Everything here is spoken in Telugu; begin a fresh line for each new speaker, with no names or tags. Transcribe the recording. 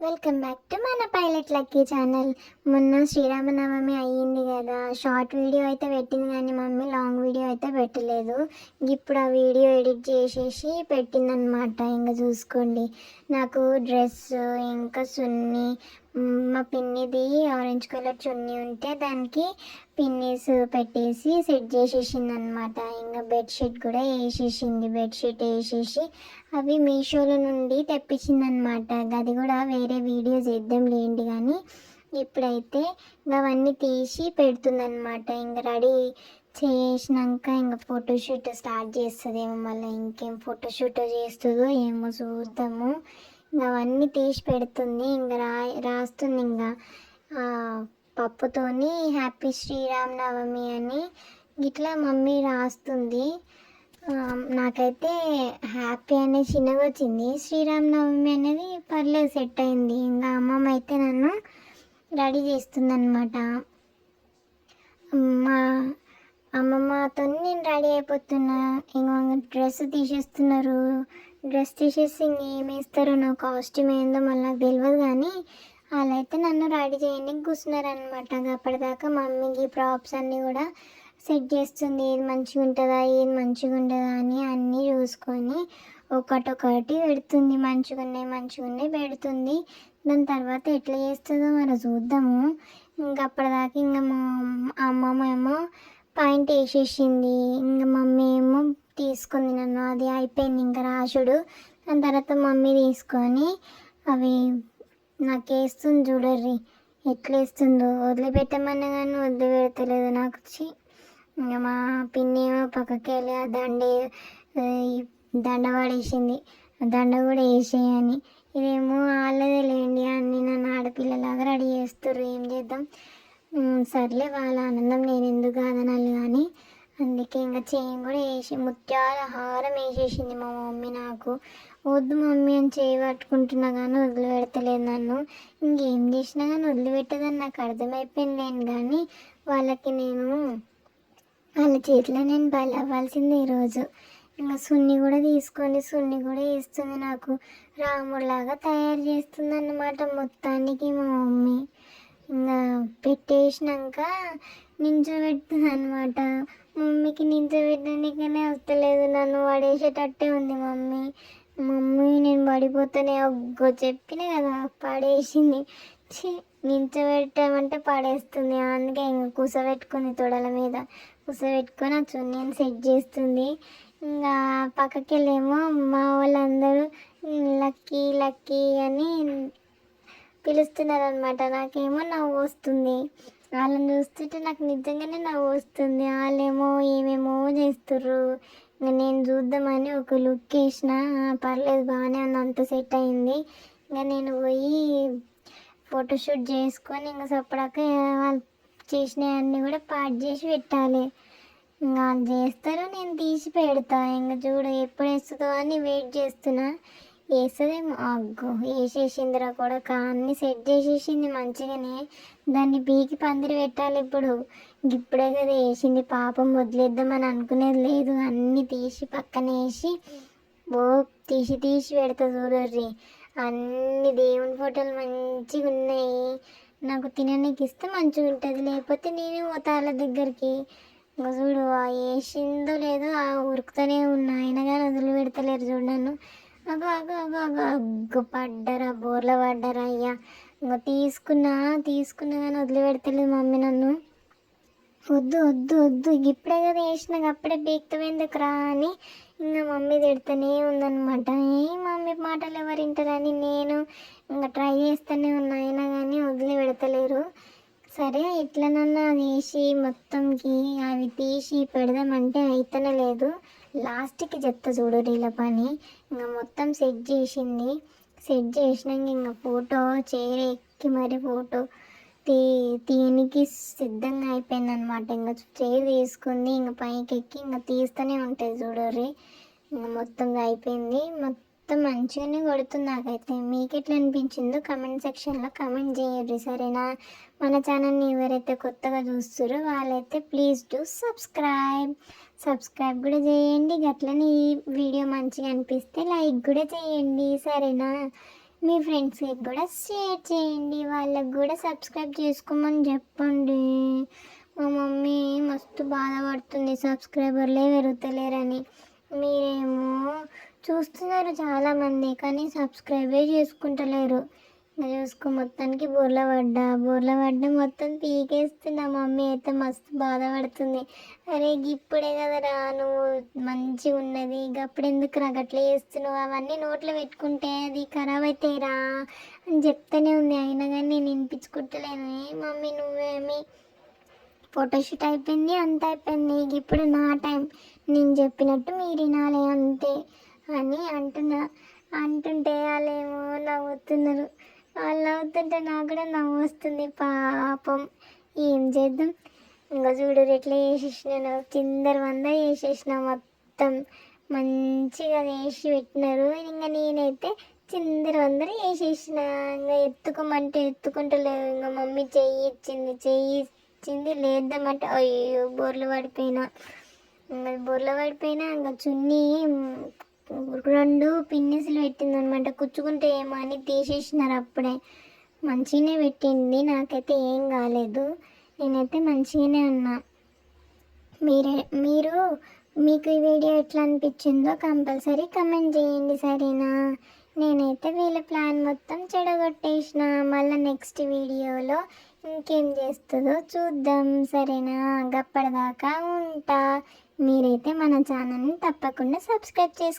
వెల్కమ్ బ్యాక్ టు మన పైలట్ లక్కీ ఛానల్. మొన్న శ్రీరామనవమి అయ్యింది కదా, షార్ట్ వీడియో అయితే పెట్టింది కానీ మమ్మీ లాంగ్ వీడియో అయితే పెట్టలేదు. ఇప్పుడు ఆ వీడియో ఎడిట్ చేసేసి పెట్టిందనమాట. ఇంకా చూసుకోండి, నాకు డ్రెస్ ఇంకా సున్ని, మా పిన్నిది ఆరెంజ్ కలర్ చున్నీ ఉంటే దానికి పిన్నీస్ పెట్టేసి సెట్ చేసేసింది అనమాట. ఇంకా బెడ్షీట్ కూడా వేసేసింది. బెడ్షీట్ వేసేసి అవి మీషోలో నుండి తెప్పించింది అనమాట. అది కూడా వేరే వీడియో చేద్దాం లేండి, కానీ ఇప్పుడైతే అవన్నీ తీసి పెడుతుందన్నమాట. ఇంకా రెడీ చేసినాక ఇంకా ఫోటోషూట్ స్టార్ట్ చేస్తుందేమో, మళ్ళీ ఇంకేం ఫోటోషూట్ చేస్తుందో ఏమో చూద్దాము. ఇంకా అవన్నీ తీసి పెడుతుంది. ఇంకా రాస్తుంది ఇంకా పప్పుతోని హ్యాపీ శ్రీరామనవమి అని ఇట్లా మమ్మీ రాస్తుంది. నాకైతే హ్యాపీ అనేది చిన్నగా వచ్చింది, శ్రీరామనవమి అనేది పర్లేదు సెట్ అయింది. ఇంకా అమ్మమ్మ అయితే నన్ను రెడీ చేస్తుందన్నమాట. మా అమ్మమ్మతో నేను రెడీ అయిపోతున్నా. ఇంకా డ్రెస్ తీసేస్తున్నారు. డ్రెస్ తీసేసి ఇంకేమేస్తారో, నా కాస్ట్యూమ్ ఏందో మళ్ళీ నాకు తెలియదు, కానీ వాళ్ళైతే నన్ను రెడీ చేయడానికి కూర్చున్నారనమాట. అప్పటిదాకా మమ్మీకి ప్రాప్స్ అన్నీ కూడా సెట్ చేస్తుంది. ఏది మంచిగా ఉంటుందా, ఏది మంచిగా ఉండదా అని అన్నీ చూసుకొని ఒకటొకటి పెడుతుంది. మంచిగా ఉన్నాయి పెడుతుంది. దాని తర్వాత ఎట్లా చేస్తుందో మరి చూద్దాము. ఇంకా అప్పటిదాకా ఇంకా మా అమ్మమ్మ ఏమో పాయింట్ వేసేసింది. ఇంకా మమ్మీ ఏమో తీసుకుంది నన్ను. అది అయిపోయింది ఇంకా రాసుడు. దాని తర్వాత మమ్మీ తీసుకొని అవి నాకు వేస్తుంది. చూడర్రి ఎట్లా వేస్తుందో, వదిలిపెట్టమన్నా కానీ వదిలిపెడతలేదు నాకు. ఇంకా మా పిన్ని ఏమో పక్కకి వెళ్ళి ఆ దండ పడేసింది. దండ కూడా వేసేయని. ఇదేమో వాళ్ళదే లేండి అన్ని నన్ను ఆడపిల్లలాగా రెడీ చేస్తారు, ఏం చేద్దాం. సర్లే, వాళ్ళ ఆనందం నేను ఎందుకు కాదనాలి. కానీ అందుకే ఇంకా చైన్ కూడా వేసి ముత్యాల హారం వేసేసింది మా మమ్మీ నాకు. వద్దు మమ్మీ అని చేయి పట్టుకుంటున్నా కానీ వదిలిపెడతలేదు నన్ను. ఇంకేం చేసినా కానీ వదిలిపెట్టదని నాకు అర్థమైపోయింది. కానీ వాళ్ళకి వాళ్ళ చేతిలో నేను బలి అవ్వాల్సిందే ఈరోజు. ఇంకా సున్ని కూడా తీసుకొని సున్ని కూడా వేస్తుంది నాకు. రాముడిలాగా తయారు చేస్తుంది అన్నమాట మొత్తానికి మా మమ్మీ. ఇంకా పెట్టేసినాక నించోబెడుతుంది అనమాట. మమ్మీకి నించోబెట్టడానికనే వస్తలేదు, నన్ను పడేసేటట్టే ఉంది మమ్మీ నేను పడిపోతానే ఒగ్గో చెప్పిన కదా, పడేసింది. నించోబెట్టమంటే పడేస్తుంది. అందుకే ఇంకా కూసబెట్టుకుంది, తొడల మీద కూసబెట్టుకొని ఆ చున్నీని సెట్ చేస్తుంది. ఇంకా పక్కకి వెళ్ళేమో మా వాళ్ళందరూ లక్కీ లక్కీ అని పిలుస్తున్నారు అనమాట. నాకేమో నవ్వు వస్తుంది. వాళ్ళని చూస్తుంటే నాకు నిజంగానే నవ్వు వస్తుంది. వాళ్ళేమో ఏమేమో చేస్తుర్రు. ఇంకా నేను చూద్దామని ఒక లుక్ వేసిన, పర్లేదు బాగానే ఉంది, అంత సెట్ అయింది. ఇంకా నేను పోయి ఫోటోషూట్ చేసుకొని ఇంకా సపడాక వాళ్ళు చేసినవన్నీ కూడా పాట్ చేసి పెట్టాలి. ఇంకా వాళ్ళు చేస్తారు, నేను తీసి పెడతా. ఇంకా చూడు ఎప్పుడు వేస్తుందో అని వెయిట్ చేస్తున్నా. వేస్తుందేమో. అగ్గో వేసేసిందిరా కూడా, అన్నీ సెట్ చేసేసింది మంచిగానే. దాన్ని పీకి పందిరి పెట్టాలి ఇప్పుడు. ఇప్పుడే కదా వేసింది, పాపం వదిలేద్దామని అనుకునేది లేదు. అన్నీ తీసి పక్కన వేసి తీసి పెడతా. చూడర్రి అన్ని దేవుని ఫోటోలు మంచిగా ఉన్నాయి. నాకు తినడానికి ఇస్తే మంచిగా ఉంటుంది, లేకపోతే నేనే పోతా వాళ్ళ దగ్గరికి. ఇంకా చూడు వేసిందో లేదో ఉరుకుతూనే ఉన్నా, అయినా కానీ వదిలిపెడతలేరు. చూడు నన్ను. అగో పడ్డరా, బోర్లో పడ్డరా అయ్యా. ఇంకా తీసుకున్నా కానీ వదిలిపెడతలేదు మమ్మీ నన్ను. వద్దు వద్దు వద్దు, ఇప్పుడే కదా వేసినాక అప్పుడే బీక్తమెందుకురా అని ఇంకా మమ్మీ తిడుతూనే ఉందన్నమాట. మమ్మీ మాటలు ఎవరు వింటారని నేను ఇంకా ట్రై చేస్తూనే ఉన్నా, అయినా కానీ వదిలిపెడతలేరు. సరే ఎట్లనన్నా వేసి మొత్తంకి అవి తీసి పెడదామంటే అయితేనే లేదు. లాస్ట్కి చెప్తా చూడు ఇలా పని. ఇంకా మొత్తం సెట్ చేసింది. సెట్ చేసినాక ఇంకా ఫోటో చైర్ ఎక్కి మరి ఫోటో తీయనికి సిద్ధంగా అయిపోయిందనమాట. ఇంకా చైర్ తీసుకుంది, ఇంకా పైకి ఎక్కి ఇంకా తీస్తూనే ఉంటుంది చూడర్రి. ఇంకా మొత్తం అయిపోయింది. మొత్తం మంచిగానే కొడుతుంది. నాకైతే మీకు ఎట్లా అనిపించిందో కమెంట్ సెక్షన్లో కమెంట్ చేయండి, సరేనా? మన ఛానల్ని ఎవరైతే కొత్తగా చూస్తారో వాళ్ళైతే ప్లీజ్ డూ సబ్స్క్రైబ్ కూడా చేయండి. అట్లనే ఈ వీడియో మంచిగా అనిపిస్తే లైక్ కూడా చేయండి, సరేనా? మీ ఫ్రెండ్స్కి కూడా షేర్ చేయండి, వాళ్ళకు కూడా సబ్స్క్రైబ్ చేసుకోమని చెప్పండి. మా మమ్మీ మస్తు బాధపడుతుంది సబ్స్క్రైబర్లే పెరుగుతలేరని. మీరేమో చూస్తున్నారు చాలామంది, కానీ సబ్స్క్రైబే చేసుకుంటలేరు. ఇంకా చూసుకో మొత్తానికి బోర్ల పడ్డా మొత్తం పీకేస్తున్నా. మమ్మీ అయితే మస్తు బాధపడుతుంది. అరే ఇప్పుడే కదరా నువ్వు మంచిగా ఉన్నది, అప్పుడు ఎందుకు రా గట్లా చేస్తున్నావు, అవన్నీ నోట్లో పెట్టుకుంటే అది ఖరాబ్ అవుతాయిరా అని చెప్తానే ఉంది. అయినా కానీ నేను వినిపించుకుంటలేను. మమ్మీ నువ్వేమి ఫోటోషూట్ అయిపోయింది, అంత అయిపోయింది, ఇప్పుడు నా టైం, నేను చెప్పినట్టు మీరు వినాలి అంతే అని అంటుంటే వాళ్ళేమో నవ్వుతున్నారు. వాళ్ళు నవ్వుతుంటే నాకు కూడా నవ్వు వస్తుంది పాపం. ఏం చేద్దాం, ఇంకా చూడు ఎట్లా చేసేసినాను, వంద చేసేసిన మొత్తం మంచిగా వేసి పెట్టినారు. ఇంకా నేనైతే వంద వేసేసిన. ఇంకా ఎత్తుకోమంటే ఎత్తుకుంటలేదు. ఇంకా మమ్మీ చెయ్యి ఇచ్చింది లేద్దామంటే అయ్యో బోర్లు పడిపోయినా. ఇంకా చున్నీ 2 పిన్నిసులు పెట్టింది అనమాట. కుచ్చుకుంటే ఏమో అని తీసేసినారు అప్పుడే. మంచిగానే పెట్టింది, నాకైతే ఏం కాలేదు, నేనైతే మంచిగానే ఉన్నా. మీరు మీకు ఈ వీడియో ఎట్లా అనిపించిందో కంపల్సరీ కమెంట్ చేయండి సరేనా. నేనైతే వీళ్ళ ప్లాన్ మొత్తం చెడగొట్టేసిన. మళ్ళీ నెక్స్ట్ వీడియోలో ఇంకేం చేస్తుందో చూద్దాం సరేనా. అప్పటిదాకా ఉంటా. మీరైతే మన ఛానల్ని తప్పకుండా సబ్స్క్రైబ్ చేసుకోండి.